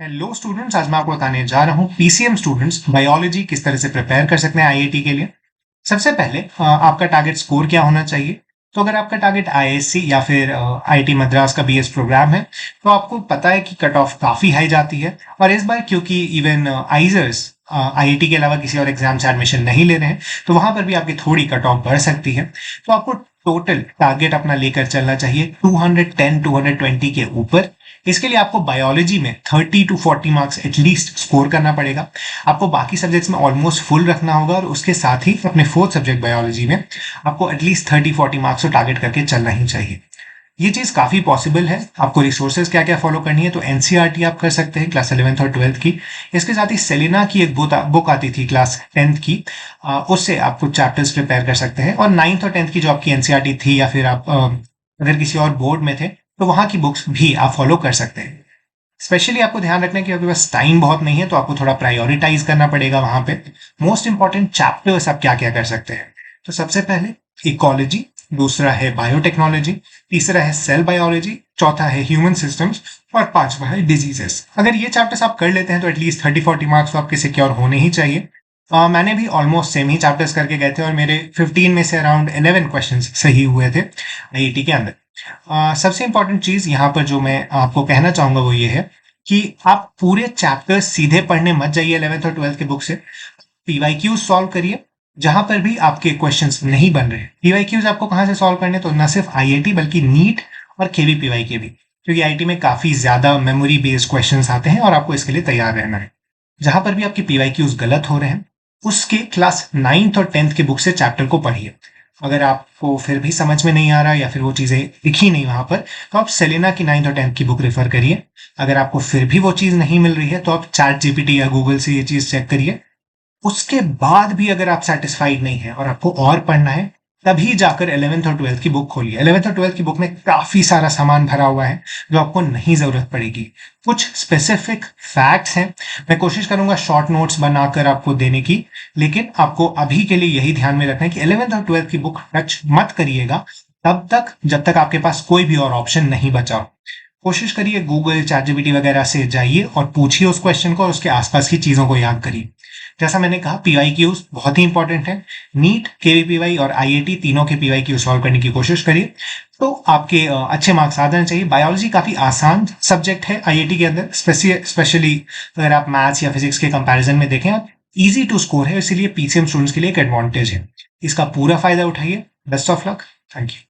Hello students, आज मैं आपको बताने जा रहा हूँ पीसीएम स्टूडेंट्स बायोलॉजी किस तरह से प्रिपेयर कर सकते हैं आईआईटी के लिए। सबसे पहले आपका टारगेट स्कोर क्या होना चाहिए। तो अगर आपका टारगेट आईआईएससी या फिर आईआईटी मद्रास का बीएस प्रोग्राम है तो आपको पता है कि कट ऑफ काफ़ी हाई जाती है। और इस बार क्योंकि इवन आइजर्स आईआईटी के अलावा किसी और एग्जाम से एडमिशन नहीं ले रहे हैं तो वहां पर भी आपकी थोड़ी कट ऑफ बढ़ सकती है। तो आपको टोटल टारगेट अपना लेकर चलना चाहिए 210 220 के ऊपर। इसके लिए आपको बायोलॉजी में 30 to 40 मार्क्स एटलीस्ट स्कोर करना पड़ेगा। आपको बाकी सब्जेक्ट्स में ऑलमोस्ट फुल रखना होगा और उसके साथ ही अपने फोर्थ सब्जेक्ट बायोलॉजी में आपको एटलीस्ट 30-40 मार्क्स को टारगेट करके चलना ही चाहिए। ये चीज़ काफ़ी पॉसिबल है। आपको रिसोर्सेज क्या क्या फॉलो करनी है तो एनसीईआरटी आप कर सकते हैं क्लास 11th और 12th की। इसके साथ ही सेलिना की एक बुक आती थी क्लास 10th की, उससे आपको चैप्टर्स प्रिपेयर कर सकते हैं। और 9th और 10th की जो आपकी एनसीईआरटी थी या फिर आप अगर किसी और बोर्ड में थे तो वहाँ की बुक्स भी आप फॉलो कर सकते हैं। स्पेशली आपको ध्यान रखना है कि आपके पास टाइम बहुत नहीं है तो आपको थोड़ा प्रायोरिटाइज करना पड़ेगा वहां पे। मोस्ट इंपॉर्टेंट चैप्टर्स आप क्या क्या कर सकते हैं। तो सबसे पहले इकोलॉजी, दूसरा है बायोटेक्नोलॉजी, तीसरा है सेल बायोलॉजी, चौथा है ह्यूमन सिस्टम्स और पांचवा है डिजीजेस। अगर ये चैप्टर्स आप कर लेते हैं तो एटलीस्ट 30-40 मार्क्स तो आपके सिक्योर होने ही चाहिए। मैंने भी ऑलमोस्ट सेम ही चैप्टर्स करके गए थे और मेरे 15 में से अराउंड 11 क्वेश्चंस सही हुए थे आईआईटी के अंदर। सबसे इंपॉर्टेंट चीज यहाँ पर जो मैं आपको कहना चाहूंगा वो ये है कि आप पूरे चैप्टर सीधे पढ़ने मत जाइए 11th और 12th के बुक से। पीवाईक्यूज सॉल्व करिए जहां पर भी आपके क्वेश्चंस नहीं बन रहे। पीवाईक्यूज आपको कहाँ से सॉल्व करने, तो न सिर्फ आईआईटी बल्कि नीट और केवीपीवाई के भी, क्योंकि आईआईटी में काफी ज्यादा मेमोरी बेस्ड क्वेश्चंस आते हैं और आपको इसके लिए तैयार रहना है। जहां पर भी आपके पीवाईक्यूज गलत हो रहे हैं उसके क्लास 9th और 10th के बुक से चैप्टर को पढ़िए। अगर आपको फिर भी समझ में नहीं आ रहा या फिर वो चीज़ें दिखी नहीं वहां पर तो आप सेलेना की 9th और 10th की बुक रेफर करिए। अगर आपको फिर भी वो चीज़ नहीं मिल रही है तो आप चैट जीपीटी या गूगल से ये चीज़ चेक करिए। उसके बाद भी अगर आप सेटिस्फाइड नहीं है और आपको और पढ़ना है तभी जाकर 11th और 12th की बुक खोलिए। 11th और 12th की बुक में काफी सारा सामान भरा हुआ है जो आपको नहीं जरूरत पड़ेगी। कुछ स्पेसिफिक फैक्ट्स हैं, मैं कोशिश करूंगा शॉर्ट नोट्स बनाकर आपको देने की, लेकिन आपको अभी के लिए यही ध्यान में रखना है कि 11th और 12th की बुक टच मत करिएगा तब तक जब तक आपके पास कोई भी और ऑप्शन नहीं बचा हो। कोशिश करिए गूगल चैटजीपीटी वगैरह से जाइए और पूछिए उस क्वेश्चन को और उसके आसपास की चीजों को याद करिए। जैसा मैंने कहा पीवाईक्यूज बहुत ही इंपॉर्टेंट है। नीट, केवीपीवाई और आईआईटी तीनों के पीवाईक्यू सॉल्व करने की कोशिश करिए तो आपके अच्छे मार्क्स आ जाने चाहिए। बायोलॉजी काफी आसान सब्जेक्ट है आईआईटी के अंदर, स्पेशली अगर आप मैथ्स या फिजिक्स के कंपैरिजन में देखें आप इजी टू स्कोर है, इसीलिए पीसीएम स्टूडेंट्स के लिए एक एडवांटेज है। इसका पूरा फायदा उठाइए। Best of luck. Thank you.